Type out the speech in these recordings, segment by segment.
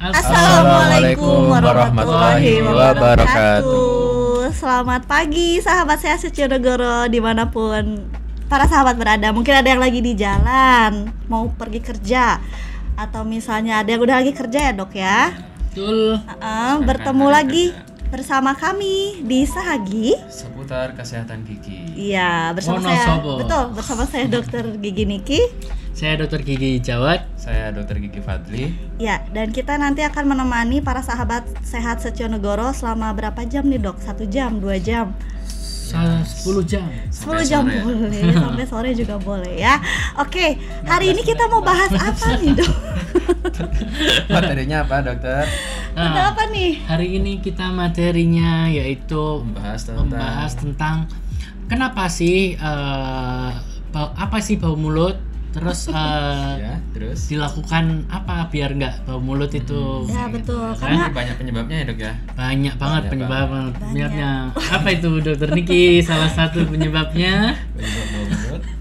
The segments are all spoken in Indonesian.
Assalamualaikum warahmatullahi wabarakatuh. Selamat pagi sahabat sehat Setionegoro dimanapun para sahabat berada. Mungkin ada yang lagi di jalan mau pergi kerja, atau misalnya ada yang udah lagi kerja ya dok ya. Betul. Bertemu lagi bersama kami di Sahagi seputar kesehatan gigi. Iya, bersama saya Dokter Gigi Niki. Saya Dokter Gigi Jawad. Saya Dokter Gigi Fadli. Ya, dan kita nanti akan menemani para sahabat sehat Setionegoro selama berapa jam nih dok? 1 jam, 2 jam? 10 jam. 10 jam boleh, sampai sore juga boleh ya. Oke, hari ini kita mau bahas apa nih dok? Materinya apa dokter? Ada apa nih? Hari ini kita materinya yaitu membahas tentang kenapa sih apa sih bau mulut? Terus, terus dilakukan apa biar nggak bau mulut itu? Ya betul, karena banyak penyebabnya ya dok ya. Banyak banget penyebabnya. Apa itu Dokter Niki? Salah satu penyebabnya?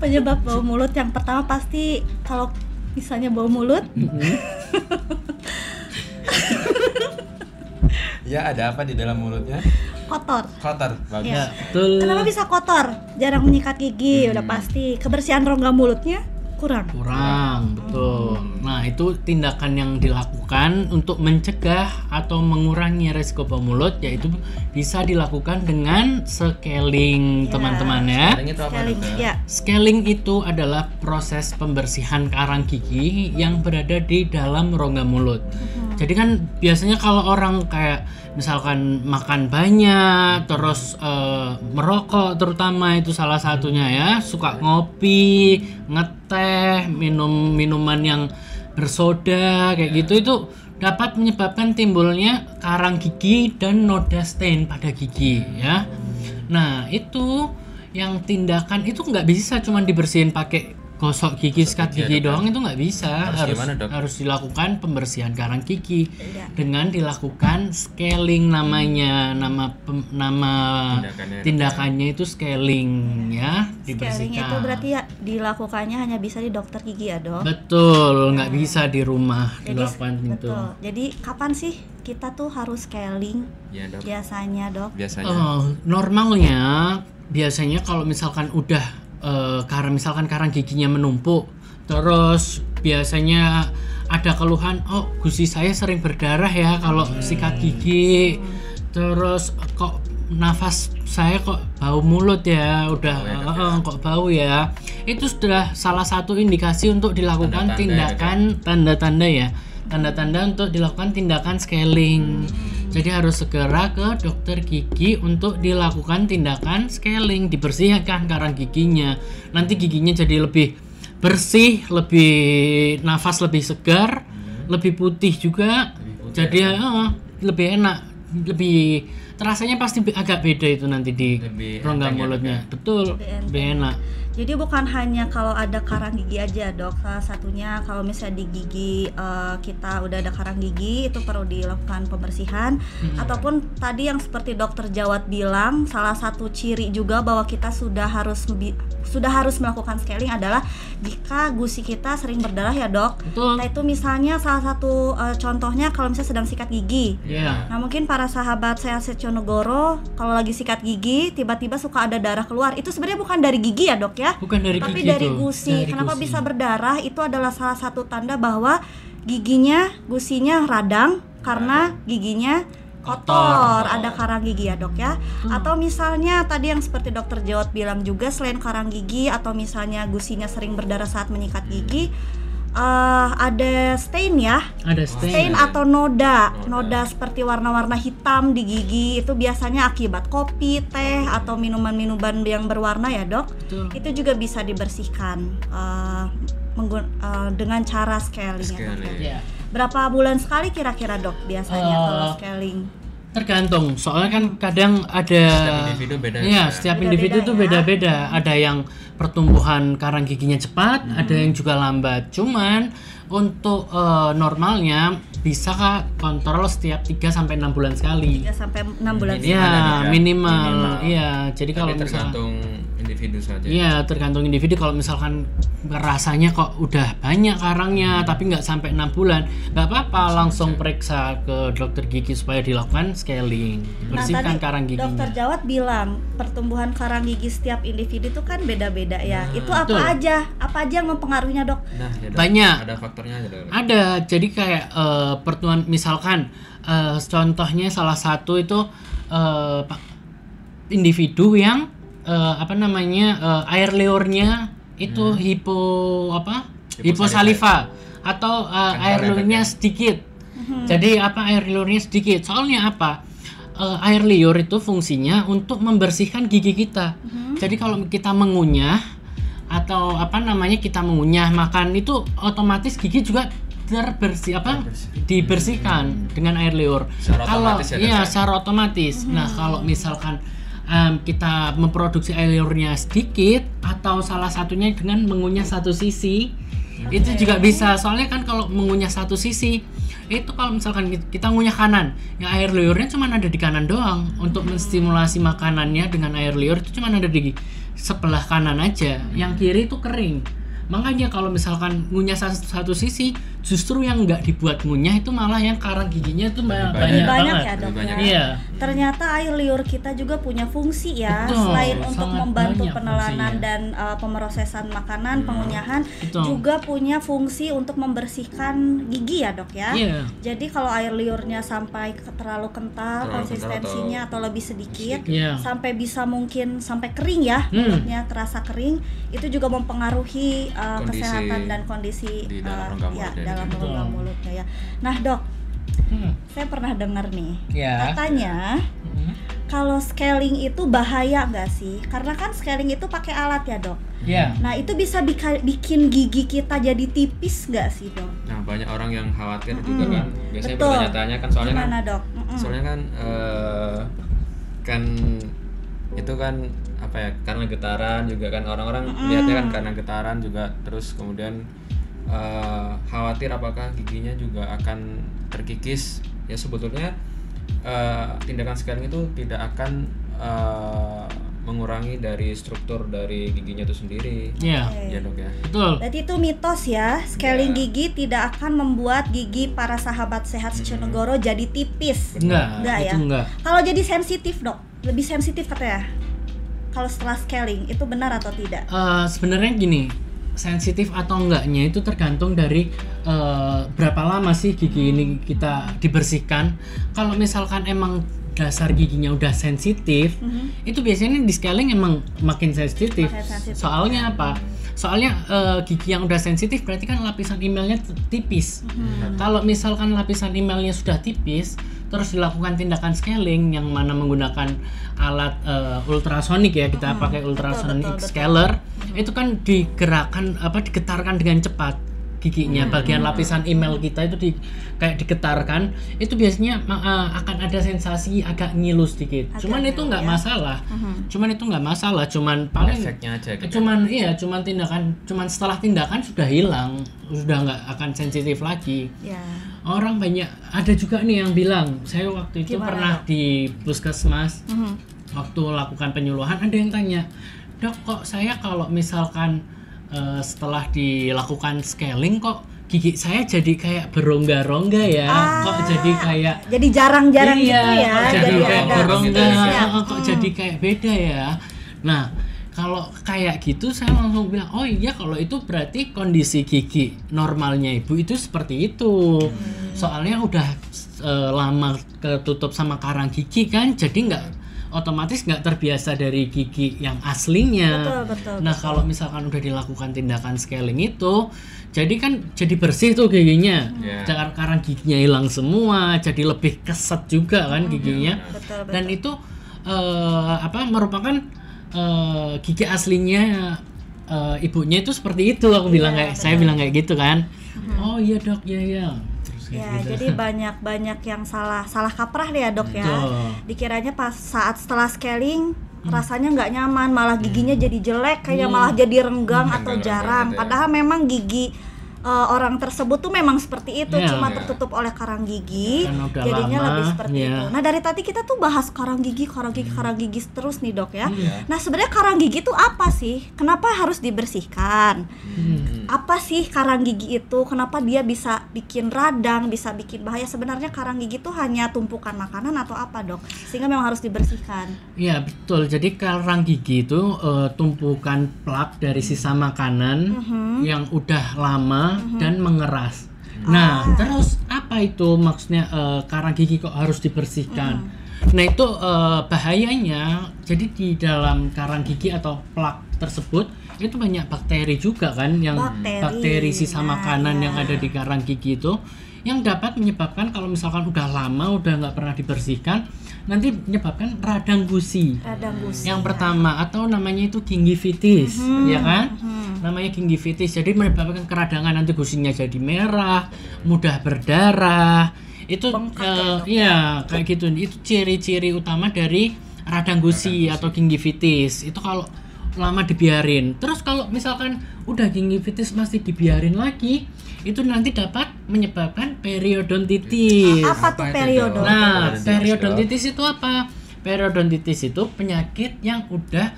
Penyebab bau mulut yang pertama pasti kalau misalnya bau mulut. Ya, ada apa di dalam mulutnya? Kotor, bagus. Ya. Betul. Kenapa bisa kotor? Jarang menyikat gigi, udah pasti. Kebersihan rongga mulutnya kurang, betul. Nah, itu tindakan yang dilakukan untuk mencegah atau mengurangi resiko bau mulut, yaitu bisa dilakukan dengan scaling, teman-teman ya. Scaling itu apa? Scaling itu adalah proses pembersihan karang gigi yang berada di dalam rongga mulut. Jadi kan biasanya kalau orang kayak misalkan makan banyak, terus merokok terutama itu salah satunya ya, suka ngopi, ngeteh, minum minuman yang bersoda kayak gitu, itu dapat menyebabkan timbulnya karang gigi dan noda stain pada gigi ya. Nah itu yang tindakan itu nggak bisa cuma dibersihin pakai gosok gigi, sikat gigi doang, itu nggak bisa. Harus dilakukan pembersihan karang gigi dengan dilakukan scaling namanya, nama tindakannya itu scaling ya, dibersihkan. Scaling itu berarti ya dilakukannya hanya bisa di dokter gigi ya dok? Betul, nggak bisa di rumah dilakukan itu. Betul. Jadi kapan sih kita tuh harus scaling? Ya, dok. Biasanya dok? Normalnya biasanya kalau misalkan udah misalkan karang giginya menumpuk, terus biasanya ada keluhan, gusi saya sering berdarah ya kalau sikat gigi, terus kok nafas saya kok bau mulut ya, kok bau ya, itu sudah salah satu indikasi untuk dilakukan tindakan tanda-tanda untuk dilakukan tindakan scaling. Jadi harus segera ke dokter gigi untuk dilakukan tindakan scaling, dibersihkan karang giginya. Nanti giginya jadi lebih bersih, lebih nafas lebih segar, lebih putih juga. Jadi lebih enak, lebih terasanya pasti agak beda itu nanti di rongga mulutnya. Betul, lebih enak. Jadi bukan hanya kalau ada karang gigi aja dok, salah satunya kalau misalnya di gigi kita udah ada karang gigi itu perlu dilakukan pembersihan, ataupun tadi yang seperti dokter Jawad bilang, salah satu ciri juga bahwa kita sudah harus melakukan scaling adalah jika gusi kita sering berdarah ya dok. Betul. Nah itu misalnya salah satu contohnya kalau misalnya sedang sikat gigi. Nah mungkin para sahabat sehat Setionegoro kalau lagi sikat gigi tiba-tiba suka ada darah keluar, itu sebenarnya bukan dari gigi ya dok ya, bukan dari tapi gigi, dari gusi. Kenapa bisa berdarah? Itu adalah salah satu tanda bahwa gusinya radang karena giginya kotor, ada karang gigi ya dok ya. Atau misalnya tadi yang seperti dokter Jawad bilang juga, selain karang gigi atau misalnya gusinya sering berdarah saat menyikat gigi, ada stain ya, stain atau noda seperti warna-warna hitam di gigi, itu biasanya akibat kopi, teh atau minuman-minuman yang berwarna ya dok. Itu juga bisa dibersihkan dengan cara scaling. Ya. Berapa bulan sekali kira-kira dok biasanya kalau scaling? Tergantung, soalnya kan kadang ada setiap individu itu beda-beda. Ada yang pertumbuhan karang giginya cepat, ada yang juga lambat. Cuman untuk normalnya bisa kontrol setiap 3 sampai 6 bulan sekali. 3 sampai 6 bulan sekali. Ya, minimal. Iya, jadi kalau misalnya tergantung individu individu saja. Iya, tergantung individu. Kalau misalkan rasanya kok udah banyak karangnya tapi nggak sampai 6 bulan, nggak apa-apa, langsung periksa ke dokter gigi supaya dilakukan scaling, Nah, bersihkan tadi karang giginya. Dokter Jawat bilang pertumbuhan karang gigi setiap individu itu kan beda-beda ya. Nah, Itu apa betul. aja? Apa aja yang mempengaruhinya, Dok? Nah, ya, Dok. Banyak. Ada faktornya aja, Dok. Ada, jadi kayak pertumbuhan misalkan contohnya salah satu itu individu yang air liurnya itu hiposaliva atau air liurnya sedikit. Jadi air liurnya sedikit. Soalnya apa? Air liur itu fungsinya untuk membersihkan gigi kita. Jadi kalau kita mengunyah atau kita mengunyah makan itu otomatis gigi juga dibersihkan dengan air liur. Secara otomatis ya, Dok, ya? Secara otomatis. Nah, kalau misalkan kita memproduksi air liurnya sedikit atau salah satunya dengan mengunyah satu sisi, itu juga bisa. Soalnya kan kalau mengunyah satu sisi itu kalau misalkan kita ngunyah kanan, yang air liurnya cuma ada di kanan doang. Untuk menstimulasi makanannya dengan air liur itu cuma ada di sebelah kanan aja, yang kiri itu kering. Makanya kalau misalkan ngunyah satu sisi, justru yang nggak dibuat ngunyah itu malah yang karang giginya itu banyak Banyak banget. ya, Dok. Lebih banyak. Ya. Iya. Ternyata air liur kita juga punya fungsi ya. Betul, Selain untuk sangat membantu banyak penelanan fungsinya. dan pemrosesan makanan, pengunyahan, Betul. juga punya fungsi untuk membersihkan gigi ya, Dok ya. Iya. Jadi kalau air liurnya sampai terlalu kental, Terlalu konsistensinya kental atau lebih sedikit, Iya. sampai bisa mungkin sampai kering ya, mulutnya terasa kering, itu juga mempengaruhi kesehatan dan kondisi di dalam rongga ya, mulut ya, dalam Dok. rongga mulutnya ya. Nah, Dok, saya pernah dengar nih, Ya. katanya kalau scaling itu bahaya nggak sih? Karena kan scaling itu pakai alat ya, Dok. Iya. Nah, itu bisa bikin gigi kita jadi tipis nggak sih, Dok? Nah, banyak orang yang khawatir juga kan. Biasanya Betul. bertanya-tanya kan soalnya Gimana, kan Dok? soalnya kan itu kan karena getaran juga kan orang-orang lihatnya kan karena getaran juga, terus kemudian khawatir apakah giginya juga akan terkikis. Ya sebetulnya tindakan scaling itu tidak akan mengurangi dari struktur dari giginya itu sendiri. Iya. Ya, Dok ya. Betul. Berarti itu mitos ya, scaling Iya. gigi tidak akan membuat gigi para sahabat sehat Seconegoro jadi tipis. Enggak, Enggak itu ya? enggak. Kalau jadi sensitif, Dok, lebih sensitif katanya. Kalau setelah scaling itu benar atau tidak? Sebenarnya gini, sensitif atau enggaknya itu tergantung dari berapa lama sih gigi ini kita dibersihkan. Kalau misalkan emang dasar giginya udah sensitif, itu biasanya di scaling emang makin sensitif. Makin sensitif. Soalnya apa? Soalnya gigi yang udah sensitif berarti kan lapisan emalnya tipis. Kalau misalkan lapisan emalnya sudah tipis, terus dilakukan tindakan scaling yang mana menggunakan alat ultrasonik ya, kita pakai ultrasonic betul. scaler, itu kan digetarkan dengan cepat giginya, bagian lapisan emal kita itu kayak digetarkan, itu biasanya akan ada sensasi agak ngilu sedikit. Cuman itu nggak masalah. Cuman paling Efeknya aja gitu. cuman setelah tindakan sudah hilang, sudah nggak akan sensitif lagi. Ya. Orang banyak, ada juga nih yang bilang, saya waktu itu Gimana, pernah Dok? di puskesmas, waktu lakukan penyuluhan, ada yang tanya, "Dok, kok saya kalau misalkan setelah dilakukan scaling kok gigi saya jadi kayak berongga-rongga ya, kok jadi kayak Jadi jarang-jarang iya, gitu ya. kok jadi kayak ada berongga, space-nya. kok jadi kayak beda ya." Nah, kalau kayak gitu saya langsung bilang, oh iya, kalau itu berarti kondisi gigi normalnya ibu itu seperti itu. Soalnya udah lama ketutup sama karang gigi kan, jadi otomatis nggak terbiasa dari gigi yang aslinya. Betul. Nah, kalau misalkan udah dilakukan tindakan scaling itu, jadi bersih tuh giginya. Yeah. Karang giginya hilang semua, jadi lebih keset juga kan giginya. Betul. Dan itu merupakan gigi aslinya ibunya itu seperti itu. Aku bilang saya bilang kayak gitu kan. Oh iya, Dok, ya. Terus Ya, gitu. jadi banyak yang salah kaprah deh ya, Dok ya. Betul. Dikiranya pas saat setelah scaling rasanya nggak nyaman, malah giginya jadi jelek, kayak malah jadi renggang atau Renggang-renggang jarang. gitu ya. Padahal memang gigi orang tersebut tuh memang seperti itu, Iya. cuma Iya. tertutup oleh karang gigi, Karena udah jadinya lama, lebih seperti iya. itu. Nah dari tadi kita tuh bahas karang gigi terus nih dok ya. Iya. Nah sebenarnya karang gigi itu apa sih? Kenapa harus dibersihkan? Apa sih karang gigi itu? Kenapa dia bisa bikin radang, bisa bikin bahaya? Sebenarnya karang gigi itu hanya tumpukan makanan atau apa dok? Sehingga memang harus dibersihkan. Iya betul. Jadi karang gigi itu tumpukan plak dari sisa makanan yang udah lama dan mengeras. Nah, terus apa itu maksudnya karang gigi kok harus dibersihkan? Nah itu bahayanya. Jadi di dalam karang gigi atau plak tersebut itu banyak bakteri juga kan, yang bakteri sisa makanan yang ada di karang gigi itu, yang dapat menyebabkan kalau misalkan udah lama udah nggak pernah dibersihkan, nanti menyebabkan radang gusi. Radang gusi. Yang pertama atau namanya itu gingivitis, ya kan? Namanya gingivitis. Jadi menyebabkan keradangan, nanti gusinya jadi merah, mudah berdarah. Itu iya kayak gitu. Itu ciri-ciri utama dari radang gusi atau gingivitis. Itu kalau lama dibiarin. Terus kalau misalkan udah gingivitis masih dibiarin lagi, itu nanti dapat menyebabkan periodontitis. Apa tuh periodontitis? Nah, periodontitis itu apa? Periodontitis itu penyakit yang udah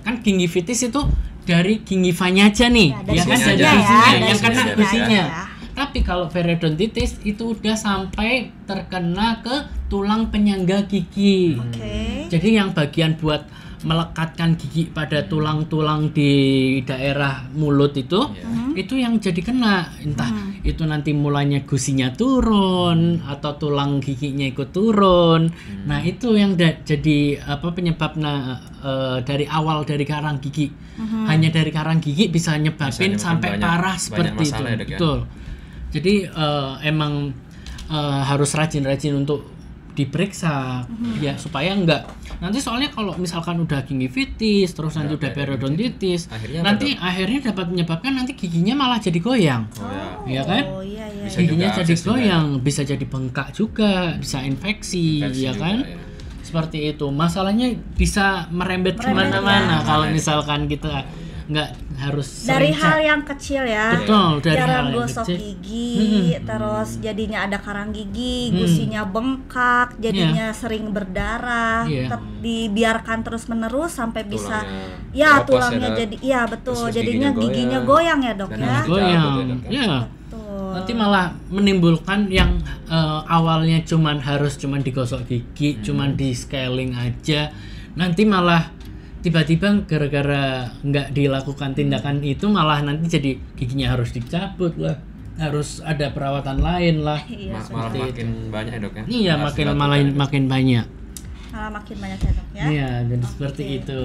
kan gingivitis itu dari gingivanya aja nih, dari ya kan, gusinya dari aja. gusinya, dari yang kena gusinya gusinya. aja. Tapi kalau periodontitis itu udah sampai terkena ke tulang penyangga gigi. Oke. Jadi yang bagian buat melekatkan gigi pada tulang-tulang di daerah mulut itu yang jadi kena. Entah itu nanti mulanya gusinya turun atau tulang giginya ikut turun. Nah itu yang jadi penyebab dari awal dari karang gigi. Hanya dari karang gigi bisa nyebabin sampai parah seperti itu. masalah ya, Dok, ya? Betul. Jadi emang harus rajin-rajin untuk diperiksa ya, supaya enggak nanti, soalnya kalau misalkan udah gingivitis terus nanti udah periodontitis, akhirnya dapat menyebabkan nanti giginya malah jadi goyang. Ya kan? Oh iya. Bisa Giginya juga jadi abses juga. goyang, bisa jadi bengkak juga, bisa infeksi ya juga, kan? ya. Seperti itu. Masalahnya bisa merembet kemana-mana kalau misalkan kita nggak harus Dari sering hal cek. yang kecil ya. Betul, dari hal jarang yang gosok kecil. gigi, terus jadinya ada karang gigi, gusinya bengkak, jadinya sering berdarah, Iya. dibiarkan terus menerus sampai bisa Tulangnya kopos tulangnya ya, Dok. jadi betul, Terus jadinya giginya giginya goyang ya dok Dan ya. harus Goyang. dicabut ya, Dok, ya? Ya. Betul. Nanti malah menimbulkan yang awalnya cuman digosok gigi, cuman di scaling aja. Nanti malah tiba-tiba gara-gara nggak dilakukan tindakan itu, malah nanti jadi giginya harus dicabut lah, harus ada perawatan lain lah. Iya, Malah makin banyak ya, Dok, ya? Iya, Harus makin dilakukan, malah ya, Dok. makin banyak. malah makin banyak ya dok ya. Iya, jadi seperti Oke. itu.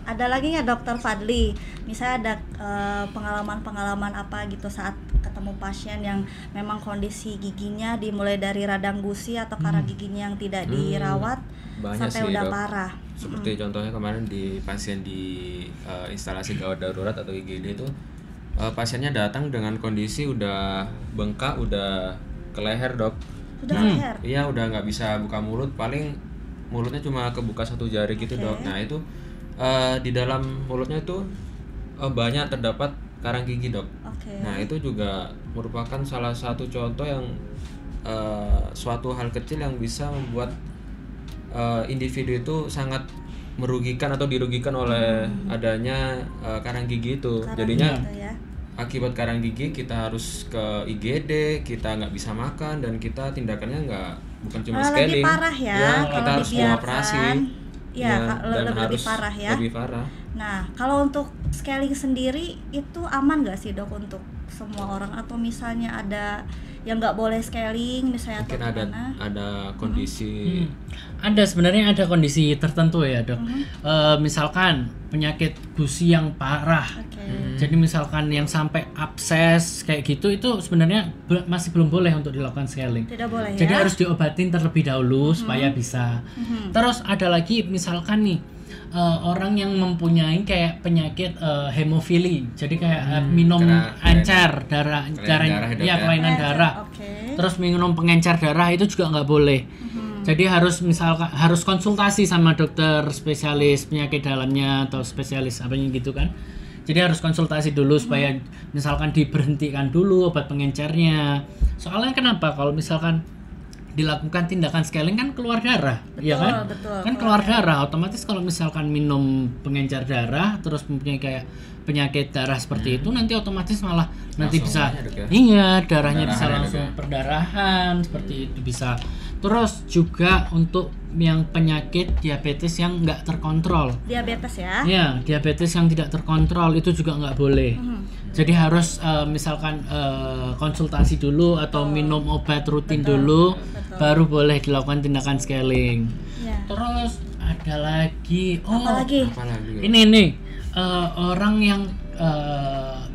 Ada lagi nggak dokter Fadli? Misalnya ada pengalaman-pengalaman apa gitu saat ketemu pasien yang memang kondisi giginya dimulai dari radang gusi atau karang giginya yang tidak dirawat Banyak sampai sih, udah Dok. parah. Seperti contohnya kemarin di pasien di instalasi gawat darurat atau IGD itu, pasiennya datang dengan kondisi udah bengkak, udah ke leher, Dok. Sudah leher. Iya, udah nggak bisa buka mulut, paling mulutnya cuma kebuka satu jari gitu, Dok. Nah itu di dalam mulutnya itu banyak terdapat karang gigi, Dok. Oke. Nah itu juga merupakan salah satu contoh yang suatu hal kecil yang bisa membuat individu itu sangat merugikan atau dirugikan oleh adanya karang gigi itu. Karang Jadinya gitu ya. akibat karang gigi kita harus ke IGD, kita nggak bisa makan, dan kita tindakannya bukan cuma Lagi scaling, parah ya, kita kalau harus dibiarkan. mengoperasi. Iya, dan lebih harus parah ya. lebih parah. Nah, kalau untuk scaling sendiri itu aman nggak sih dok untuk semua orang, atau misalnya ada yang nggak boleh scaling misalnya Mungkin atau gimana? ada kondisi Ada, sebenarnya ada kondisi tertentu ya dok. Misalkan penyakit gusi yang parah, Oke. jadi misalkan yang sampai abses kayak gitu, itu sebenarnya masih belum boleh untuk dilakukan scaling. Tidak boleh Jadi ya. harus diobatin terlebih dahulu supaya bisa. Terus ada lagi misalkan nih orang yang mempunyai kayak penyakit hemofili, jadi kayak minum encer darah, darah, ya kelainan darah. Oke. Terus minum pengencer darah itu juga nggak boleh. Jadi harus misalkan konsultasi sama dokter spesialis penyakit dalamnya atau spesialis apanya gitu kan. Jadi harus konsultasi dulu supaya misalkan diberhentikan dulu obat pengencernya. Soalnya kenapa? Kalau misalkan dilakukan tindakan scaling kan keluar darah, ya kan? Betul, Kan keluar darah, otomatis kalau misalkan minum pengencer darah terus mempunyai kayak penyakit darah seperti itu, nanti otomatis malah nanti Langsung bisa, banyak, Dok, ya? iya darahnya bisa Perdarahan ya, langsung Dok, ya? perdarahan seperti itu bisa. Terus juga untuk yang penyakit diabetes yang nggak terkontrol. Diabetes ya. Ya, diabetes yang tidak terkontrol itu juga nggak boleh. Jadi harus misalkan konsultasi dulu atau minum obat rutin dulu, baru boleh dilakukan tindakan scaling. Ya. Terus ada lagi, Apalagi? Apalagi. ini nih orang yang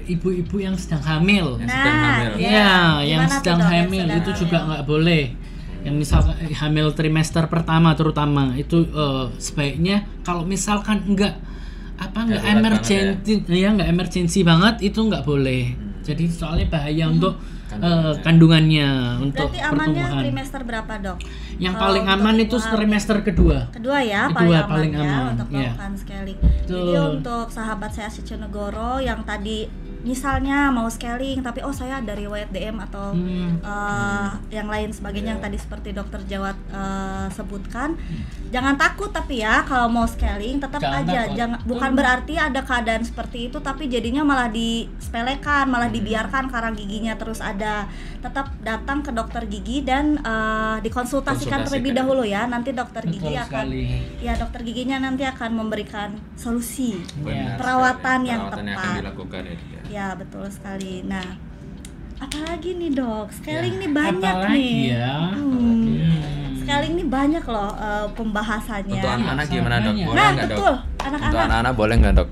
ibu-ibu yang sedang hamil. Yang sedang hamil. Iya, yang Gimana tuh, sedang Dok, yang hamil sedang itu hamil? juga nggak boleh. Yang misalkan hamil trimester pertama terutama itu sebaiknya kalau misalkan nggak darurat emergency, ya nggak emergency banget itu nggak boleh. Jadi soalnya bahaya untuk kandungannya, untuk Berarti amannya pertumbuhan. trimester berapa, Dok? Yang Kalau paling untuk aman ibu itu hamil. trimester kedua. Kedua ya, Kedua paling paling aman, ya aman, untuk iya. melakukan scaling. Jadi Betul. untuk sahabat saya Sionegoro yang tadi misalnya mau scaling tapi saya ada riwayat DM atau yang lain sebagainya yang tadi seperti dokter Jawad sebutkan, jangan takut tapi ya kalau mau scaling tetap Jangan aja takut. bukan berarti ada keadaan seperti itu tapi jadinya malah disepelekan, malah dibiarkan karang giginya terus ada. Tetap datang ke dokter gigi dan dikonsultasikan terlebih dahulu ya. Nanti dokter gigi Betul akan sekali. ya dokter giginya nanti akan memberikan solusi Benar perawatan sekali. yang Perawatan yang akan tepat. dilakukan ya, Dok, ya. Ya betul sekali. Nah, apalagi nih dok, scaling Ya, nih banyak apalagi nih. ya? Scaling nih banyak loh pembahasannya. Untuk anak-anak gimana, Dok? Nah, Boleh Nah nggak, Dok? betul, Untuk anak-anak. anak-anak boleh nggak, Dok?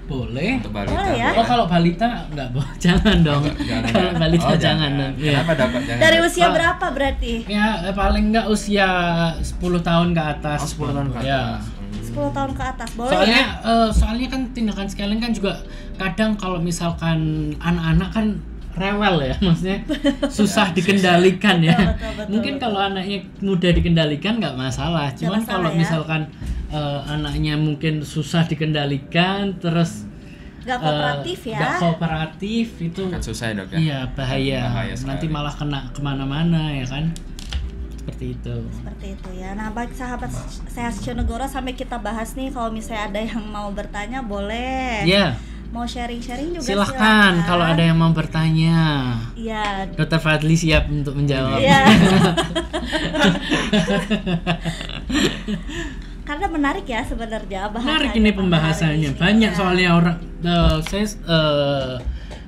Boleh. Untuk balita Boleh ya? Oh kalau balita nggak boleh, jangan dong. Jangan, Kalau ya? balita Oh, jangan dong. Iya. Kenapa, Dok? Jangan, Dari Dok? usia Oh. berapa berarti? Ya paling nggak usia 10 tahun ke atas. Oh, 10 tahun ke Ya. atas. 10 tahun ke atas boleh Soalnya ya? soalnya kan tindakan scaling kan juga kadang kalau misalkan anak-anak kan rewel ya, maksudnya susah dikendalikan ya. Betul, Mungkin betul. kalau anaknya mudah dikendalikan nggak masalah. Cuman masalah kalau ya. misalkan anaknya mungkin susah dikendalikan terus Gak kooperatif ya? nggak kooperatif itu Kan susah ya, Dok, ya? iya bahaya. Bahaya sekali. Nanti malah kena kemana-mana ya kan, seperti itu. Seperti itu ya. Nah, baik sahabat saya Sionegoro, sampai kita bahas nih kalau misalnya ada yang mau bertanya boleh. Ya, Mau sharing-sharing juga silahkan kalau ada yang mau bertanya. Iya. Dr. Fadli siap untuk menjawab. Iya. Karena menarik ya sebenarnya bahasannya. Menarik ini pembahasannya. menarik. Banyak Iya. soalnya orang saya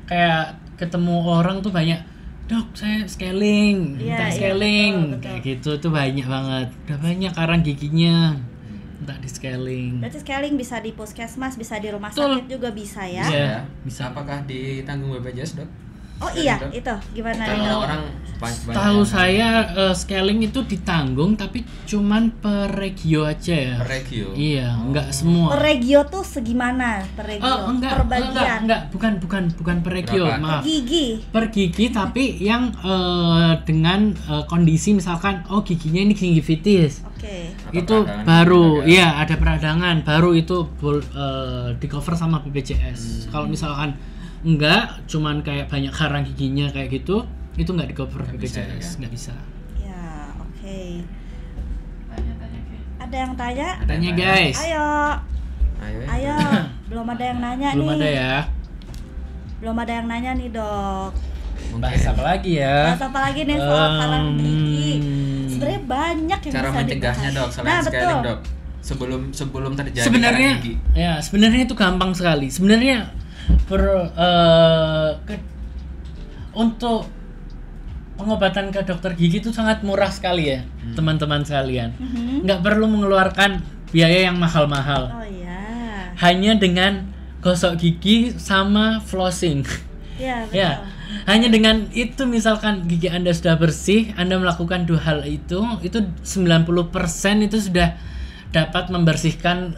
kayak ketemu orang tuh banyak, "Dok, saya scaling, Iya, minta iya, scaling." betul. Kayak gitu tuh banyak banget. Udah banyak karang giginya. Minta di scaling. Berarti scaling bisa di puskesmas, bisa di rumah Betul. sakit juga bisa ya. Iya, Bisa. Apakah ditanggung BPJS, Dok? Oh Scaling, iya, Dok? itu gimana Kan nih, Dok? orang banyak Tahu yang- saya scaling itu ditanggung tapi cuman per regio aja ya. Per regio? Iya, enggak semua. Per regio tuh segimana? Per regio? Oh, per bagian? enggak, bukan per regio, Berapa? maaf. Gigi. Per gigi tapi yang dengan kondisi misalkan giginya ini gingivitis. Oke. Atau Itu peradangan baru juga, kan? iya ada peradangan, baru itu di cover sama BPJS. Kalau misalkan enggak, cuman kayak banyak karang giginya kayak gitu, itu enggak di cover Nggak bisa, BPJS, ya? enggak bisa. Ya, oke. Tanya-tanya Ada yang tanya? Tanya guys. Ayo. Ayo, ya. Ayo. Belum ada yang nanya Belum nih. ada ya. Belum ada yang nanya nih, Dok. Bahas apa lagi ya? Bahas apa lagi nih soal karang gigi? Hmm. Sebenarnya banyak yang Cara bisa mencegahnya, dibahas. Dok, selain Nah, scaling, betul. Dok. Sebelum terjadi Sebenarnya karang gigi. ya sebenarnya itu gampang sekali. Sebenarnya untuk pengobatan ke dokter gigi itu sangat murah sekali ya, teman-teman sekalian. Nggak perlu mengeluarkan biaya yang mahal-mahal. Oh iya. Hanya dengan gosok gigi sama flossing. Ya, betul. Ya, hanya dengan itu misalkan gigi Anda sudah bersih, Anda melakukan dua hal itu 90% itu sudah dapat membersihkan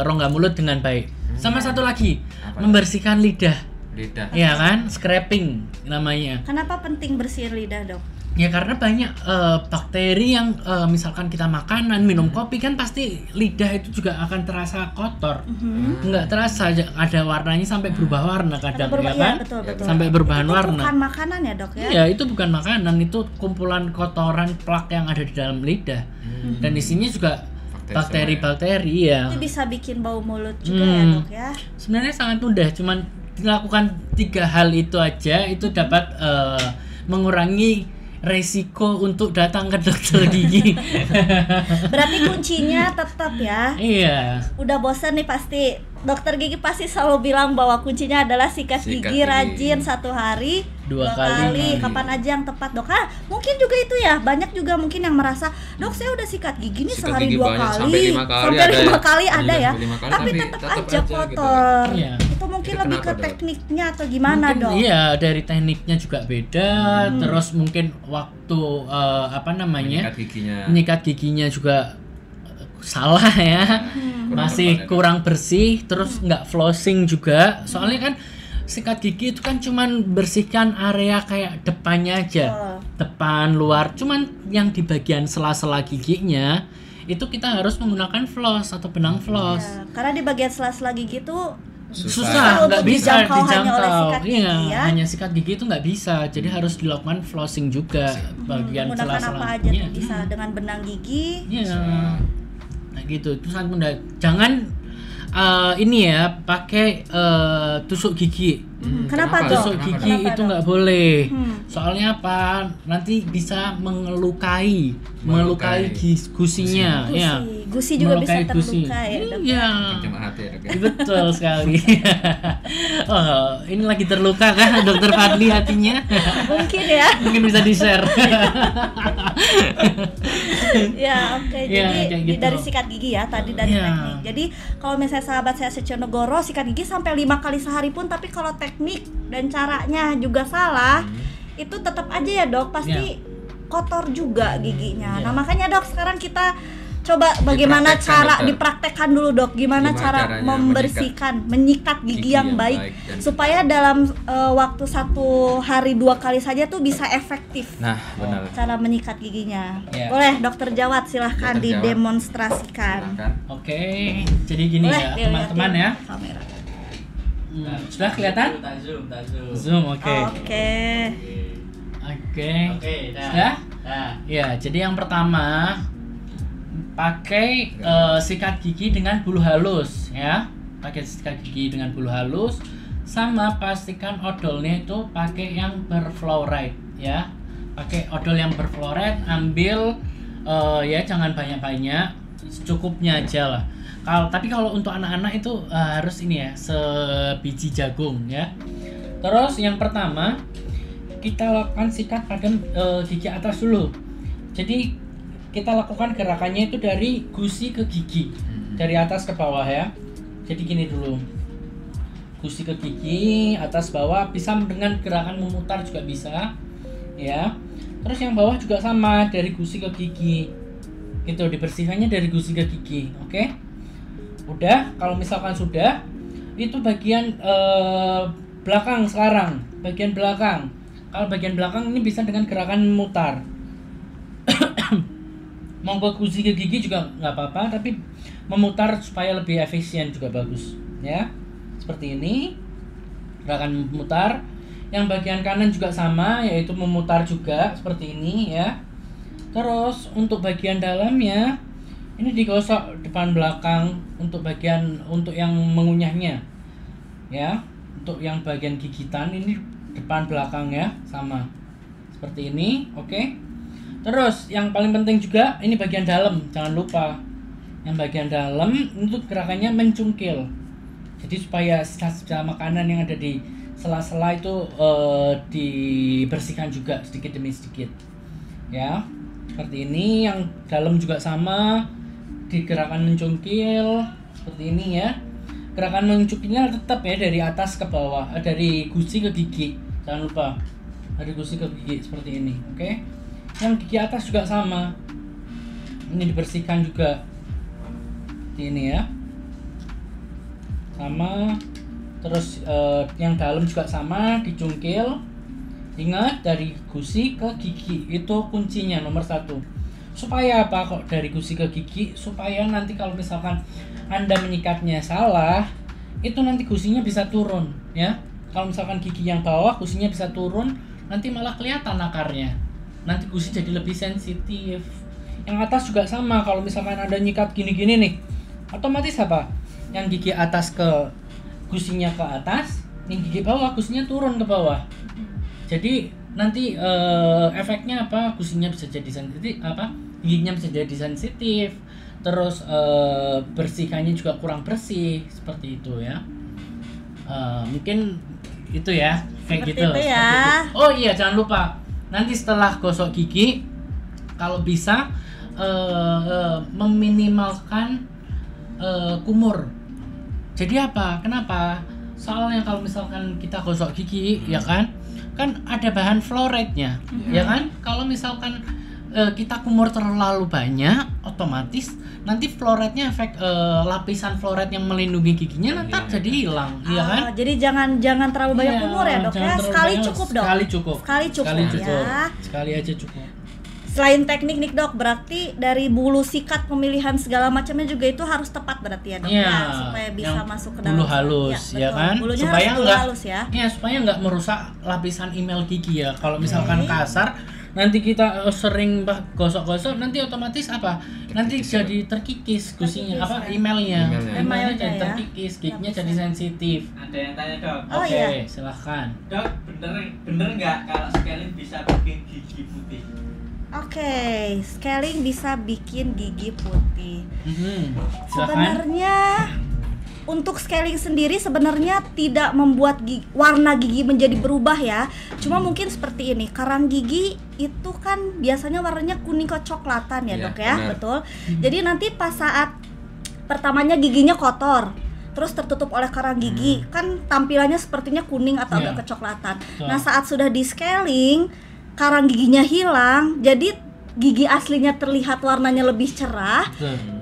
rongga mulut dengan baik. Sama satu lagi, Apa? membersihkan lidah. Lidah. Ya kan? Scraping namanya. Kenapa penting bersihin lidah, Dok? Ya karena banyak bakteri yang misalkan kita makanan, minum kopi kan pasti lidah itu juga akan terasa kotor. Nggak terasa ada warnanya sampai berubah warna kadang ya kan? Betul. Sampai berubah Itu warna. bukan makanan ya dok ya? Iya, itu bukan makanan, itu kumpulan kotoran plak yang ada di dalam lidah. Dan isinya juga bakteri-bakteri ya. Itu bisa bikin bau mulut juga ya dok ya? Sebenarnya sangat mudah, cuman dilakukan 3 hal itu aja itu dapat mengurangi resiko untuk datang ke dokter gigi. Berarti kuncinya tetap ya. Iya. Udah bosan nih pasti dokter gigi pasti selalu bilang bahwa kuncinya adalah sikat gigi rajin 1 hari 2 kali. Kapan aja yang tepat dok. Mungkin juga itu ya, banyak juga mungkin yang merasa dok saya udah sikat gigi nih sehari 2 kali sampai 5 kali ada ya, tapi tetap aja kotor gitu. Itu mungkin itu lebih ke tekniknya atau gimana mungkin, dok? Iya, dari tekniknya juga beda. Terus mungkin waktu menyikat giginya juga salah ya, masih kurang bersih, terus nggak flossing juga. Soalnya kan sikat gigi itu kan cuman bersihkan area kayak depannya aja, depan luar. Cuman yang di bagian sela-sela giginya itu kita harus menggunakan floss atau benang floss. Ya, karena di bagian sela-sela gigi itu susah, nggak bisa dijangkau. Iya, hanya sikat gigi itu nggak bisa. Jadi harus dilakukan flossing juga bagian sela-sela. Menggunakan apa aja tuh bisa dengan benang gigi. Iya, nah gitu. Itu sangat mudah. Jangan ini ya pakai tusuk gigi. Kenapa tuh? Tusuk gigi itu nggak boleh. Soalnya apa? Nanti bisa melukai gusinya. Ya. Gusi juga bisa terluka ya. Iya. Betul sekali. Oh, ini lagi terluka kan Dokter Fadli hatinya? Mungkin ya. Mungkin bisa di-share. Ya, oke. Jadi gitu. Dari sikat gigi ya, tadi dari teknik. Jadi kalau misalnya sahabat saya seConegoro sikat gigi sampai 5 kali sehari pun, tapi kalau teknik dan caranya juga salah, itu tetap aja ya dok, pasti kotor juga giginya. Nah makanya dok, sekarang kita coba bagaimana cara dipraktekkan dulu dok, gimana cara membersihkan, menyikat gigi yang baik supaya dalam waktu 1 hari 2 kali saja tuh bisa efektif. Nah benar. Cara menyikat giginya. Boleh dokter Jawad, silahkan didemonstrasikan. Oke, jadi gini ya teman-teman ya. Kamera. Sudah kelihatan? Zoom, oke. Sudah? Ya, jadi yang pertama pakai sikat gigi dengan bulu halus ya. Pakai sikat gigi dengan bulu halus, sama pastikan odolnya itu pakai yang berfluoride ya. Pakai odol yang berfluoride, ambil ya jangan banyak-banyak, secukupnya aja lah. Tapi kalau untuk anak-anak itu harus ini ya, sebiji jagung ya. Terus yang pertama kita lakukan sikat pada gigi atas dulu. Jadi kita lakukan gerakannya itu dari gusi ke gigi, dari atas ke bawah ya. Jadi gini dulu, gusi ke gigi, atas bawah, bisa dengan gerakan memutar juga bisa ya. Terus yang bawah juga sama, dari gusi ke gigi. Itu dibersihkannya dari gusi ke gigi, oke? Udah, kalau misalkan sudah, itu bagian belakang sekarang, bagian belakang. Kalau bagian belakang ini bisa dengan gerakan memutar. Mau ke gusi ke gigi juga nggak apa-apa, tapi memutar supaya lebih efisien juga bagus, ya. Seperti ini, gerakan memutar. Yang bagian kanan juga sama, yaitu memutar juga seperti ini, ya. Terus untuk bagian dalamnya ini digosok depan belakang untuk yang mengunyahnya, ya. Untuk yang bagian gigitan ini depan belakang ya, sama seperti ini, oke. Terus yang paling penting juga ini bagian dalam, jangan lupa. Yang bagian dalam untuk gerakannya mencungkil. Jadi supaya sisa-sisa makanan yang ada di sela-sela itu dibersihkan juga sedikit demi sedikit, ya. Seperti ini, yang dalam juga sama, digerakan mencungkil seperti ini ya. Gerakan mencungkilnya tetap ya dari atas ke bawah, dari gusi ke gigi, jangan lupa, dari gusi ke gigi seperti ini, oke. Yang gigi atas juga sama, ini dibersihkan juga seperti ini ya, sama. Terus yang dalam juga sama, dicungkil Ingat, dari gusi ke gigi itu kuncinya nomor 1. Supaya apa kok dari gusi ke gigi? Supaya nanti kalau misalkan Anda menyikatnya salah, itu nanti gusinya bisa turun ya. Kalau misalkan gigi yang bawah gusinya bisa turun, nanti malah kelihatan akarnya. Nanti gusi jadi lebih sensitif. Yang atas juga sama, kalau misalkan Anda nyikat gini-gini nih, otomatis apa? Yang gigi atas ke gusinya ke atas, yang gigi bawah gusinya turun ke bawah. Jadi nanti efeknya apa? Gusinya bisa jadi sensitif, giginya bisa jadi sensitif. Terus bersihkannya juga kurang bersih, seperti itu ya. Mungkin itu ya, kayak Seperti gitu. itu ya. Seperti itu. Oh iya, jangan lupa nanti setelah gosok gigi, kalau bisa meminimalkan kumur. Jadi apa? Kenapa? Soalnya kalau misalkan kita gosok gigi, ya kan ada bahan fluoride-nya, ya kan? Kalau misalkan kita kumur terlalu banyak, otomatis nanti fluoride-nya efek lapisan fluoride yang melindungi giginya nanti jadi hilang, ya kan? Jadi jangan terlalu banyak kumur ya dok ya. Sekali cukup dok. Sekali cukup Ya. Sekali aja cukup. Selain teknik nih dok, berarti dari bulu sikat pemilihan segala macamnya juga itu harus tepat berarti ya dok ya, supaya bisa masuk ke dalam bulu halus ya kan, Bulunya supaya harus bulu halus ya. Supaya nggak merusak lapisan email gigi ya. Kalau misalkan kasar, nanti kita sering gosok-gosok, nanti otomatis apa? Nanti jadi terkikis gusinya, emailnya jadi terkikis, giginya jadi sensitif. Ada yang tanya dok. Oke, silahkan. Dok, bener nggak kalau scaling bisa bikin gigi putih? Oke, scaling bisa bikin gigi putih. Silakan. Sebenarnya untuk scaling sendiri sebenarnya tidak membuat warna gigi menjadi berubah ya. Cuma mungkin seperti ini, karang gigi itu kan biasanya warnanya kuning kecoklatan ya dok ya, benar. betul. Jadi nanti pas saat pertamanya giginya kotor, terus tertutup oleh karang gigi, kan tampilannya sepertinya kuning atau agak kecoklatan. Nah saat sudah di scaling, karang giginya hilang, jadi gigi aslinya terlihat warnanya lebih cerah.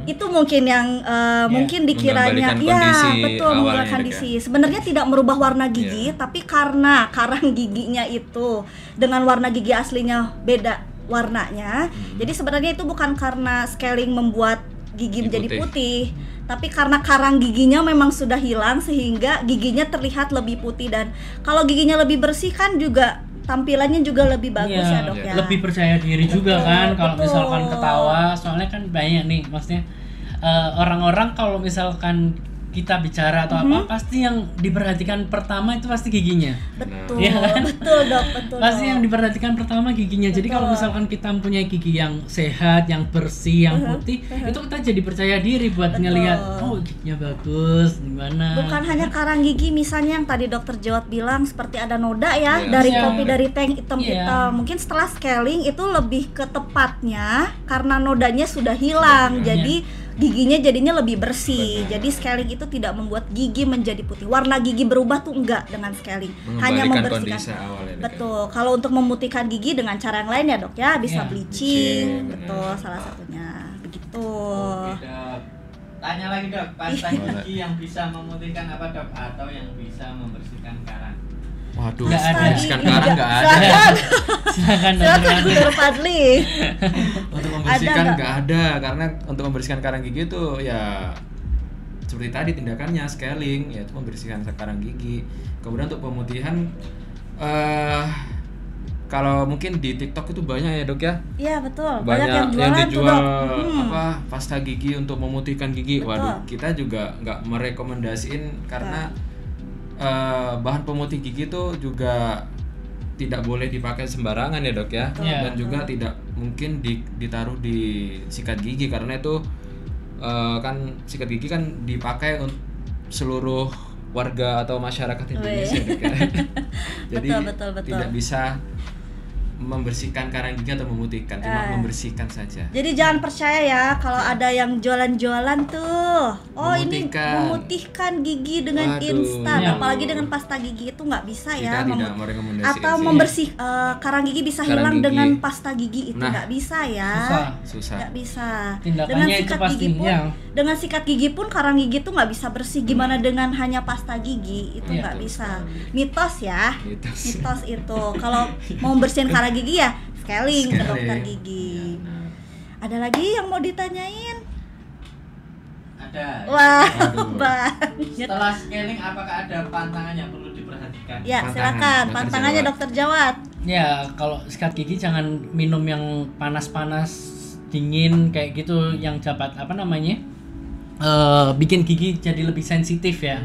Itu mungkin yang mungkin dikiranya mengubah kondisi. Sebenarnya tidak merubah warna gigi, tapi karena karang giginya itu dengan warna gigi aslinya beda warnanya. Jadi sebenarnya itu bukan karena scaling membuat gigi menjadi putih, tapi karena karang giginya memang sudah hilang sehingga giginya terlihat lebih putih. Dan kalau giginya lebih bersih kan juga tampilannya juga lebih bagus ya dok ya. Lebih percaya diri juga kan kalau misalkan ketawa. Soalnya kan banyak nih, maksudnya orang-orang kalau misalkan kita bicara atau apa, pasti yang diperhatikan pertama itu pasti giginya. Betul, ya kan? betul dok, betul. Pasti yang diperhatikan pertama giginya. Jadi kalau misalkan kita mempunyai gigi yang sehat, yang bersih, yang putih, itu kita jadi percaya diri buat ngelihat, oh giginya bagus, gimana. Bukan hanya karang gigi, misalnya yang tadi dokter Jawat bilang seperti ada noda ya, dari kopi dari teh hitam-hitam. Mungkin setelah scaling itu lebih ke tepatnya karena nodanya sudah hilang, jadi giginya jadinya lebih bersih. Jadi scaling itu tidak membuat gigi menjadi putih. Warna gigi berubah tuh enggak dengan scaling. Hanya membersihkan. Betul. Kalau untuk memutihkan gigi dengan cara yang lain ya dok ya, bisa bleaching. Betul, salah satunya. Begitu. Oke, dok. Tanya lagi dok, pasta gigi yang bisa memutihkan apa dok? Atau yang bisa membersihkan karang? Waduh, membersihkan karang nggak ada. Silakan Dr. Fadli. Untuk membersihkan nggak ada, karena untuk membersihkan karang gigi itu ya seperti tadi tindakannya scaling, yaitu membersihkan karang gigi. Kemudian untuk pemutihan, kalau mungkin di TikTok itu banyak ya dok ya? Iya betul. Banyak yang jualan dijual tuh, dok. pasta gigi untuk memutihkan gigi. Betul. Waduh, kita juga nggak merekomendasiin karena bahan pemutih gigi itu juga tidak boleh dipakai sembarangan ya dok ya. Dan juga tidak mungkin ditaruh di sikat gigi, karena itu kan sikat gigi kan dipakai untuk seluruh warga atau masyarakat Indonesia dok ya. Jadi betul. tidak bisa membersihkan karang gigi atau memutihkan, cuma membersihkan saja. Jadi jangan percaya ya kalau ada yang jualan-jualan tuh. Oh ini Memutihkan. memutihkan gigi dengan Waduh. instan, Ya. apalagi dengan pasta gigi itu nggak bisa ya. Kita tidak merekomendasikan Atau sih. membersih karang gigi bisa Karang hilang gigi. dengan pasta gigi itu Nah. nggak bisa ya. Susah. Nggak bisa. Tindakannya Dengan itu sikat pasti gigi pun, ya. dengan sikat gigi pun karang gigi tuh nggak bisa bersih. Gimana dengan hanya pasta gigi itu Iya, nggak betul bisa. sekali. Mitos ya. Mitos. Mitos itu. Kalau mau bersihin karang gigi ya scaling ke dokter gigi. Nah, Ada lagi yang mau ditanyain? Ada. Wah, Aduh. banyak. Setelah scaling apakah ada pantangan yang perlu diperhatikan? Ya, Pantangan, silakan. Dokter Pantangannya Jawat. dokter Jawat. Ya, kalau sikat gigi jangan minum yang panas-panas, dingin kayak gitu yang dapat apa namanya? Bikin gigi jadi lebih sensitif ya.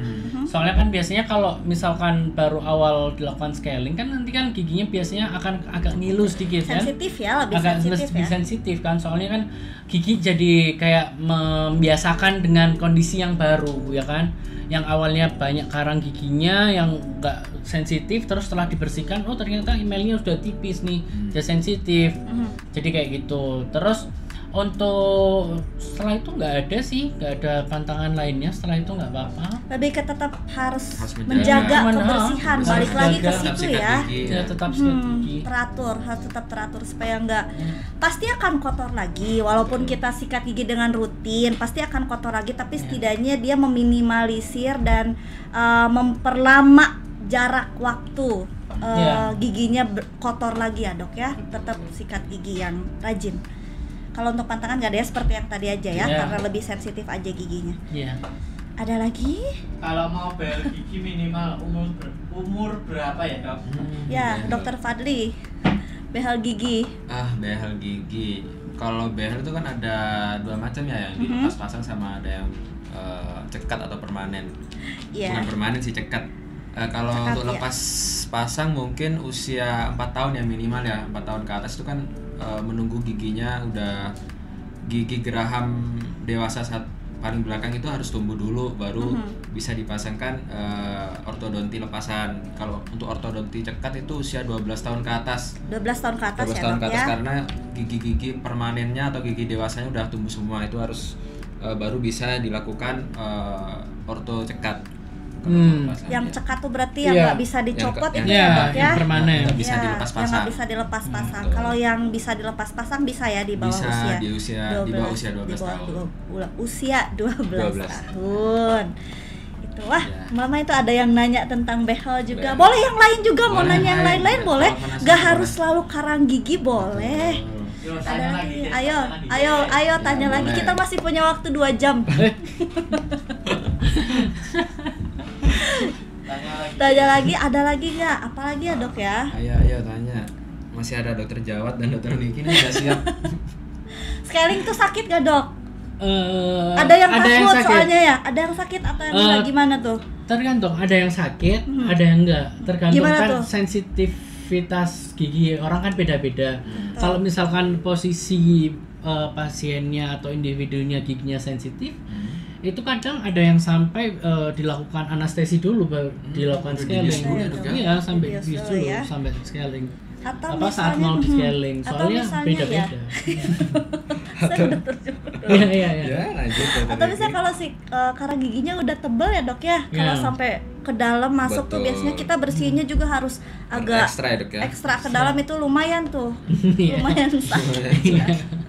Soalnya kan biasanya kalau misalkan baru awal dilakukan scaling kan nanti kan giginya biasanya akan agak ngilu sedikit kan. Sensitif ya, lebih Agak sensitif lebih ya. sensitif kan, soalnya kan gigi jadi kayak membiasakan dengan kondisi yang baru ya kan, yang awalnya banyak karang giginya yang enggak sensitif, terus setelah dibersihkan oh ternyata emailnya sudah tipis nih, udah sensitif. Jadi kayak gitu. Terus untuk setelah itu nggak ada sih, nggak ada pantangan lainnya. Setelah itu nggak apa-apa. Lebih ke tetap harus Harus menjaga menjaga. kebersihan. Harus Balik lagi ke menjaga. tetap situ sikat ya. gigi, Ya ya. tetap sikat gigi. Teratur, harus tetap teratur supaya nggak pasti akan kotor lagi. Walaupun kita sikat gigi dengan rutin, pasti akan kotor lagi. Tapi setidaknya dia meminimalisir dan memperlama jarak waktu giginya kotor lagi ya dok ya. Tetap sikat gigi yang rajin. Kalau untuk pantangan nggak ada ya, seperti yang tadi aja ya, Iya. karena lebih sensitif aja giginya. Iya. Ada lagi? Kalau mau behel gigi minimal umur berapa ya dok? Ya, behel. dokter Fadli. Behel gigi. Behel gigi. Kalau behel itu kan ada dua macam ya, yang dilepas pasang sama ada yang cekat atau permanen. Iya. Bukan permanen sih, cekat. Kalau Cekat, untuk ya. lepas pasang mungkin usia 4 tahun ya minimal ya, 4 tahun ke atas itu kan menunggu giginya udah gigi geraham dewasa saat paling belakang itu harus tumbuh dulu baru bisa dipasangkan ortodonti lepasan. Kalau untuk ortodonti cekat itu usia 12 tahun ke atas. 12 tahun ke atas 12 ya tahun dok ke atas ya. karena gigi-gigi permanennya atau gigi dewasanya udah tumbuh semua, itu harus baru bisa dilakukan orto cekat. Yang cekat tuh berarti yang Iya. nggak bisa dicopot Yang- itu ya dok ya. yang permanen. Nggak bisa Ya, dilepas yang pasang. nggak bisa dilepas pasang. Betul. Kalau yang bisa dilepas pasang bisa ya di bawah Bisa usia. di bawah usia 12 di bawah tahun. Usia 12 12. tahun. Itu wah, Ya. mama itu ada yang nanya tentang behel juga. Behel. Boleh yang lain juga, mau Boleh, nanya yang lain. lain-lain Ya, boleh. kalau penasaran Gak boleh. harus selalu karang gigi boleh. Yo, Ada tanya lagi, Dek, ayo, tanya lagi. ayo, Dek. ayo tanya Ya, lagi. boleh. Kita masih punya waktu 2 jam. Tanya lagi. Tanya lagi, ada lagi nggak? Apa lagi ya dok ya? Ayo tanya. Masih ada dokter Jawat dan dokter Niki nih udah siap. Scaling tuh sakit gak dok? Ada Ada yang takut sakit. soalnya ya? Ada yang sakit atau yang enggak, gimana tuh? Tergantung, ada yang sakit, ada yang enggak. Tergantung Gimana kan tuh? sensitivitas gigi orang kan beda-beda. Kalau misalkan posisi pasiennya atau individunya giginya sensitif, itu kadang ada yang sampai dilakukan anestesi dulu baru dilakukan Udah scaling. dibius dulu ya, Dok, ya? Iya, sampai Dibius dibius dulu dulu ya. sampai scaling. Atau Apa saat misalnya, mau di scaling? atau Soalnya misalnya beda-beda. Saya udah terjebak. Iya, iya, iya. Ya, lanjut dokter Atau Niki. misalnya kalau si karang giginya udah tebel ya dok ya, kalau Iya. sampai ke dalam masuk tuh Betul. biasanya kita bersihinnya juga harus agak ekstra ya, Dok ya. ekstra ke dalam, itu lumayan tuh, Iya. lumayan sakit.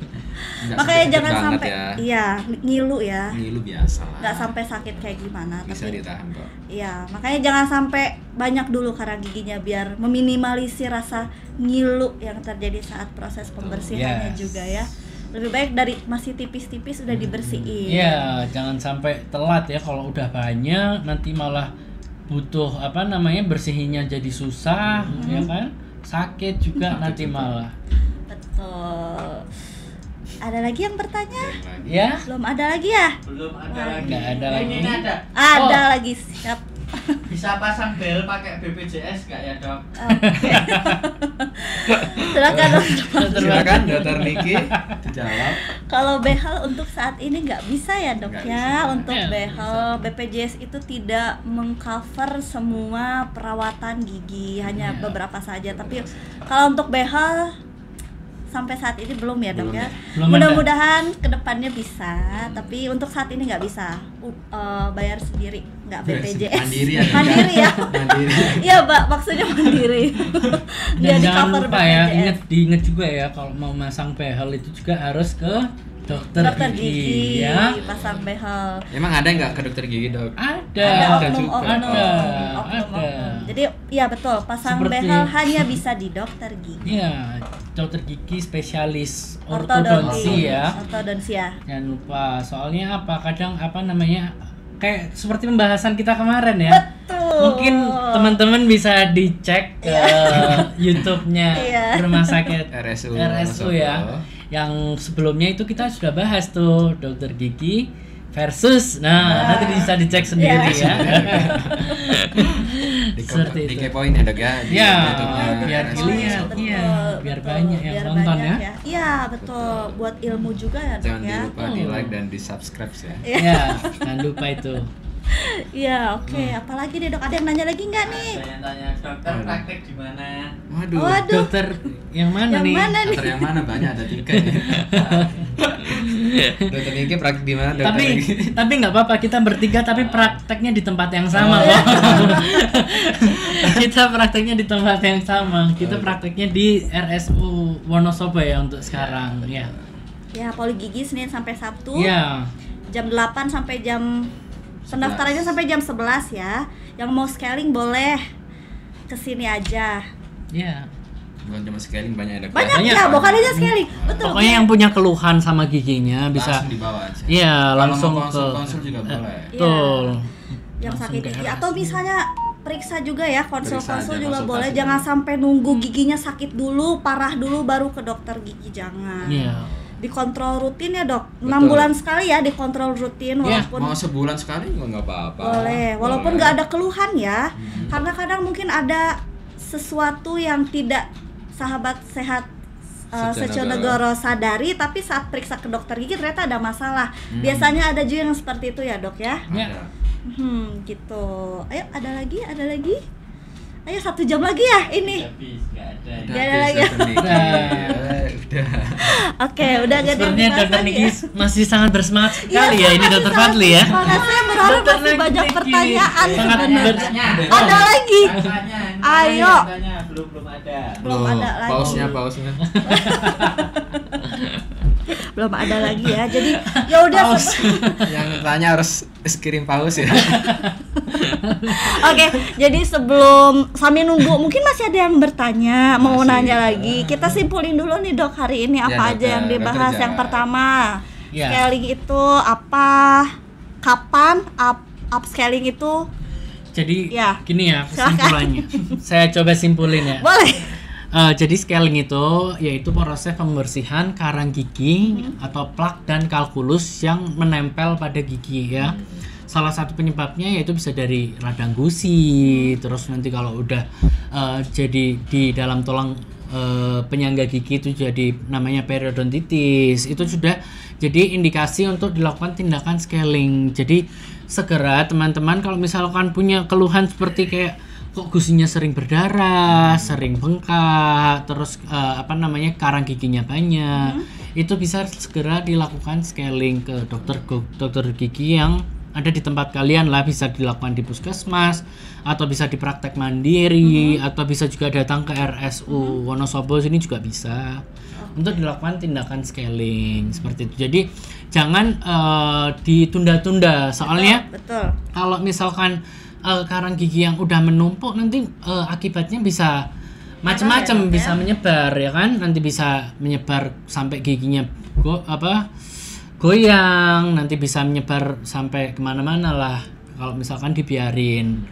Nggak Makanya sakit-sakit jangan banget sampai, ya. iya ngilu ya, Ngilu biasa lah. nggak sampai sakit kayak gimana. Bisa Tapi ditahan kok. iya, makanya jangan sampai banyak dulu karang giginya biar meminimalisir rasa ngilu yang terjadi saat proses pembersihannya Yes. juga ya. Lebih baik dari masih tipis-tipis udah dibersihin. Iya, jangan sampai telat ya, kalau udah banyak nanti malah butuh apa namanya bersihinnya jadi susah, ya kan? Sakit juga nanti malah. Betul. Ada lagi yang bertanya? Yang lagi. Ya? Belum ada lagi ya? Belum ada Wah, lagi. nggak ada lagi. Ini ada. Ada Oh. lagi, siap. Bisa pasang bel pakai BPJS nggak ya dok? Oke. Silakan dokter. Silakan Dokter Niki dijawab. Kalau behel untuk saat ini nggak bisa ya dok Nggak ya. bisa. Untuk Ya, behel BPJS itu tidak mengcover semua perawatan gigi, hanya Ya. beberapa saja. Tapi kalau untuk behel sampai saat ini belum ya dok Belum ya. ya. Belum Mudah-mudahan kedepannya bisa. Tapi untuk saat ini nggak bisa. Bayar sendiri, nggak BPJS. Mandiri ya. Mandiri ya. Mandiri. Iya mbak, maksudnya mandiri. Dan Dia di jangan cover lupa ya, BPJS. diingat juga ya kalau mau masang behel itu juga harus ke dokter gigi, ya. pasang behel. Emang ada nggak ke dokter gigi dok? Ada Ada juga. juga. Ada. Jadi ya betul, pasang Seperti- behel hanya bisa di dokter gigi. Iya, dokter gigi spesialis Ortodonti ortodonsi ya. Ortodonsia. Jangan lupa, soalnya apa? Kadang apa namanya? Kayak seperti pembahasan kita kemarin ya. Betul. Mungkin teman-teman bisa dicek ke YouTube-nya Iya. Rumah Sakit RSU RSU ya. Wonosobo. Yang sebelumnya itu kita sudah bahas tuh dokter gigi versus. Nah, nanti bisa dicek sendiri Iya. ya. Seperti itu. Dikepoin ya dok ya. di Ya, YouTube-nya biar RSU. dilihat. Betul, Iya, biar betul. banyak yang Biar nonton banyak ya. Iya, betul. Buat ilmu juga ya dok Jangan ya. lupa di like dan di subscribe ya. Ya, jangan lupa itu. Iya, oke. Apalagi deh dok, ada yang nanya lagi nggak nih? Ada yang tanya dokter praktek di mana? Waduh. Waduh. Dokter yang mana Yang nih? mana nih? Dokter yang mana banyak ada 3 ya. Dokter Niki praktik di mana dokter Tapi Niki? tapi nggak apa-apa, kita bertiga tapi prakteknya di tempat yang sama kok. Kita prakteknya di tempat yang sama. Kita prakteknya di RSU Wonosobo ya untuk sekarang ya. Ya, poli gigi Senin sampai Sabtu. Iya. Jam 8 sampai jam pendaftarannya sampai jam 11 ya. Yang mau scaling boleh kesini aja. Iya. Bukan cuma scaling banyak ya dok. Banyak, Banyak. ya, bukan aja scaling. Betul. Pokoknya yang punya keluhan sama giginya bisa langsung dibawa aja. iya Kalau langsung mau ke konsul juga boleh. betul. yang Langsung sakit ke gigi RSU. atau misalnya periksa juga ya, konsul Periksa aja, juga konsultasi boleh. dulu. Jangan sampai nunggu giginya sakit dulu, parah dulu baru ke dokter gigi, jangan. Iya. Dikontrol rutin ya dok, 6 Betul. bulan sekali ya dikontrol rutin, Iya, walaupun Mau sebulan sekali juga nggak apa-apa. boleh, walaupun Boleh. nggak ada keluhan ya. Karena kadang mungkin ada sesuatu yang tidak sahabat sehat seconegoro sadari, tapi saat periksa ke dokter gigi ternyata ada masalah. Biasanya ada juga yang seperti itu ya dok ya. Ya. Ada. Gitu. Ayo ada lagi. Ayo 1 jam lagi ya ini. Habis nggak ada. Udah Nggak ada habis, lagi. Dokter Niki. Udah. Udah. Oke, udah gak ada yang Sepertinya dibahas dokter lagi Niki ya. masih sangat bersemangat sekali ya ini dokter sangat Fadli ya. semangat. Saya berharap Dokter masih banyak Niki pertanyaan sangat sebenarnya. Tanya. Ada lagi. Tanya. Ayo. Tanya. Belum ada. Belum ada lagi. Pausnya. Belum ada lagi ya. Jadi ya udah. Yang tanya harus kirim paus ya. Oke, jadi sebelum sambil nunggu mungkin masih ada yang bertanya, mau Masih. nanya lagi. Kita simpulin dulu nih dok hari ini Ya, apa aja dokter. yang dibahas. Dokter Yang Jaya. pertama, Ya. scaling itu apa? Kapan upscaling itu? Jadi Ya. gini ya Silakan. kesimpulannya. Saya coba simpulin ya. Boleh. Jadi scaling itu yaitu proses pembersihan karang gigi atau plak dan kalkulus yang menempel pada gigi ya. Salah satu penyebabnya yaitu bisa dari radang gusi, terus nanti kalau udah jadi di dalam tulang penyangga gigi itu jadi namanya periodontitis. Itu sudah jadi indikasi untuk dilakukan tindakan scaling. Jadi segera teman-teman kalau misalkan punya keluhan seperti kayak kok gusinya sering berdarah, sering bengkak, terus karang giginya banyak, itu bisa segera dilakukan scaling ke dokter gigi yang ada di tempat kalian lah, bisa dilakukan di puskesmas atau bisa di praktek mandiri atau bisa juga datang ke RSU Wonosobo sini juga bisa untuk dilakukan tindakan scaling seperti itu. Jadi jangan ditunda-tunda, soalnya Betul. kalau misalkan karang gigi yang udah menumpuk nanti akibatnya bisa macam-macam, ya, bisa menyebar ya kan, nanti bisa menyebar sampai giginya goyang, nanti bisa menyebar sampai kemana-mana lah kalau misalkan dibiarin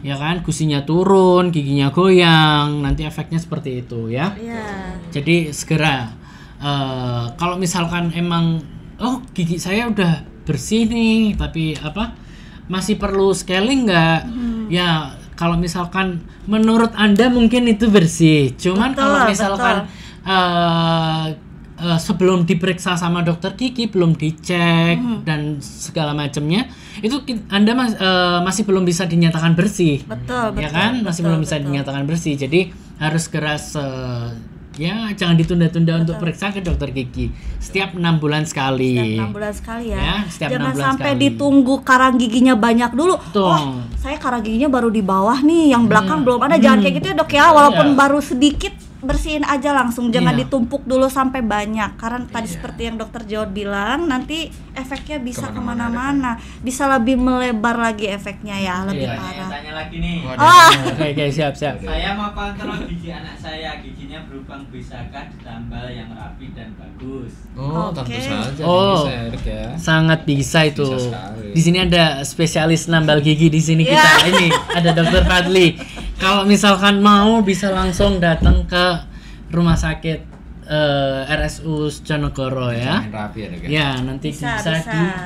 ya kan, gusinya turun, giginya goyang, nanti efeknya seperti itu ya. Iya. Jadi segera kalau misalkan emang gigi saya udah bersih nih tapi masih perlu scaling nggak? Ya kalau misalkan menurut Anda mungkin itu bersih, cuman Betul, kalau misalkan sebelum diperiksa sama dokter gigi belum dicek dan segala macamnya, itu Anda masih belum bisa dinyatakan bersih. Betul, Ya kan? Masih belum bisa dinyatakan bersih. Jadi harus keras ya jangan ditunda-tunda untuk periksa ke dokter gigi setiap 6 bulan sekali. Setiap 6 bulan sekali ya. Setiap Jangan 6 bulan sampai sekali. ditunggu karang giginya banyak dulu. Betul. Oh, saya karang giginya baru di bawah nih, yang belakang belum ada. Jangan kayak gitu ya, Dok ya. Walaupun baru sedikit, bersihin aja langsung, jangan Iya. ditumpuk dulu sampai banyak, karena tadi seperti yang dokter Jod bilang, nanti efeknya bisa kemana-mana, bisa lebih melebar lagi efeknya ya, lebih Iya. parah. Tanya lagi nih. Oke, siap. Saya mau kontrol gigi anak saya, giginya berlubang, bisakah ditambal yang rapi dan bagus? Oh, Oke. tentu saja Oh. bisa Erik ya. Sangat bisa itu. Bisa sekali. Di sini ada spesialis nambal gigi di sini Iya. kita. Ini ada Dokter Fadli. Kalau misalkan mau bisa langsung datang ke rumah sakit RSU Jonegoro ya. Main rapi ya, Dok ya. Ya, nanti bisa, Bisa.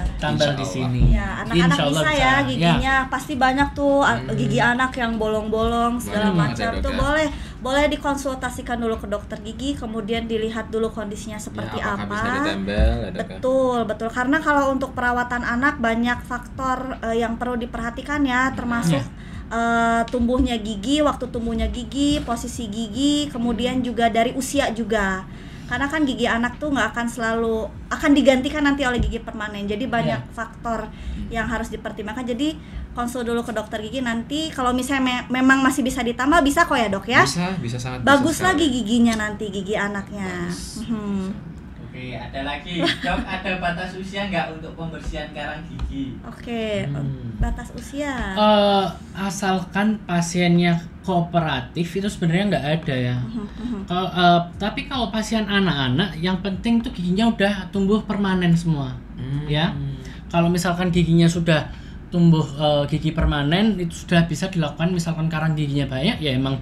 ditambal Insya di Allah. sini. Ya, anak-anak Insya Allah bisa ya giginya, pasti banyak tuh gigi anak yang bolong-bolong segala Banyak banget macam ya, Dok, tuh ya. boleh dikonsultasikan dulu ke dokter gigi, kemudian dilihat dulu kondisinya seperti Ya, apakah apa. bisa ditempel ya, Dok ya? Betul. Karena kalau untuk perawatan anak banyak faktor yang perlu diperhatikan ya, termasuk tumbuhnya gigi, waktu tumbuhnya gigi, posisi gigi, kemudian juga dari usia juga. Karena kan gigi anak tuh nggak akan selalu akan digantikan nanti oleh gigi permanen. Jadi banyak faktor yang harus dipertimbangkan. Jadi konsul dulu ke dokter gigi, nanti kalau misalnya memang masih bisa ditambah, bisa kok ya, Dok ya. Bisa sangat Bagus bisa lagi sekali. giginya nanti, gigi anaknya. Oke, ada lagi. Dok, ada batas usia nggak untuk pembersihan karang gigi? Oke, batas usia. Asalkan pasiennya kooperatif itu sebenarnya nggak ada ya. Tapi kalau pasien anak-anak, yang penting tuh giginya udah tumbuh permanen semua, ya. Kalau misalkan giginya sudah tumbuh gigi permanen, itu sudah bisa dilakukan. Misalkan karang giginya banyak, ya emang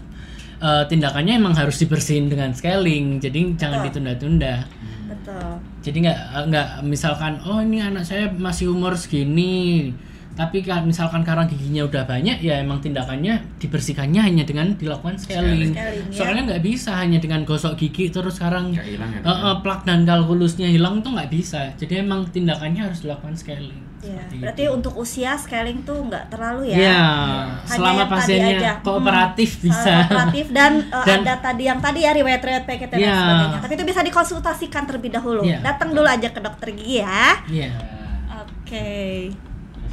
tindakannya emang harus dibersihin dengan scaling. Jadi jangan ditunda-tunda. Betul. Jadi nggak misalkan oh ini anak saya masih umur segini, tapi misalkan karang giginya udah banyak, ya emang tindakannya dibersihkannya hanya dengan dilakukan scaling. Scaling, ya. Soalnya nggak bisa hanya dengan gosok gigi terus karang Nggak hilang ya, plak dan kalkulusnya hilang, tuh nggak bisa. Jadi emang tindakannya harus dilakukan scaling. Ya, Seperti berarti itu. untuk usia scaling tuh nggak terlalu ya. Ya, Hanya selama yang tadi pasiennya aja. kooperatif bisa. Kooperatif dan, Dan- ada tadi yang tadi ya, riwayat-riwayat penyakit dan Ya. sebagainya. Tapi itu bisa dikonsultasikan terlebih dahulu. Ya. Datang dulu aja ke dokter gigi ya. Iya. Oke.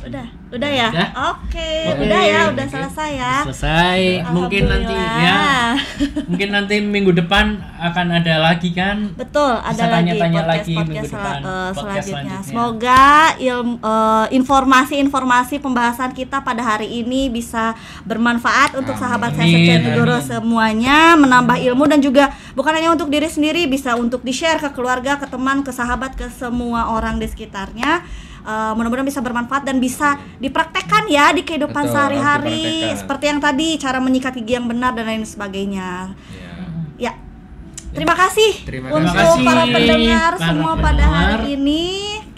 Udah ya? Udah? Oke, Oke. udah ya, udah selesai ya. Selesai. Mungkin nanti Alhamdulillah. mungkin nanti minggu depan akan ada lagi kan. Betul, ada Bisa lagi tanya-tanya podcast lagi minggu depan, podcast selanjutnya. selanjutnya. Semoga informasi-informasi pembahasan kita pada hari ini bisa bermanfaat untuk sahabat saya Amin, Sekian Guru amin. semuanya, menambah ilmu dan juga bukan hanya untuk diri sendiri, bisa untuk di-share ke keluarga, ke teman, ke sahabat, ke semua orang di sekitarnya. Mudah-mudahan bisa bermanfaat dan bisa dipraktekkan ya di kehidupan Betul, sehari-hari, harus dipraktekkan. seperti yang tadi, cara menyikat gigi yang benar dan lain sebagainya. Ya. Ya, terima kasih Terima untuk kasih. para pendengar Para semua pendengar. pada hari ini.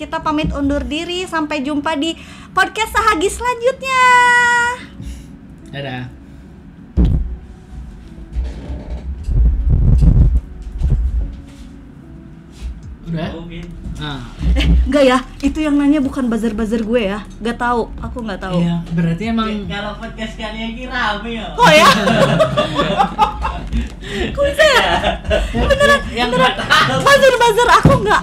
Kita pamit undur diri, sampai jumpa di podcast Sahagi selanjutnya. Dadah. Udah? Mungkin. Nah, Enggak ya, itu yang nanya bukan buzzer-buzzer gue ya. Gak tahu, aku nggak tahu. iya, berarti emang Kalau podcast kalian ini rame ya. Oh ya? Kok bisa ya? yang Buzzer-buzzer aku nggak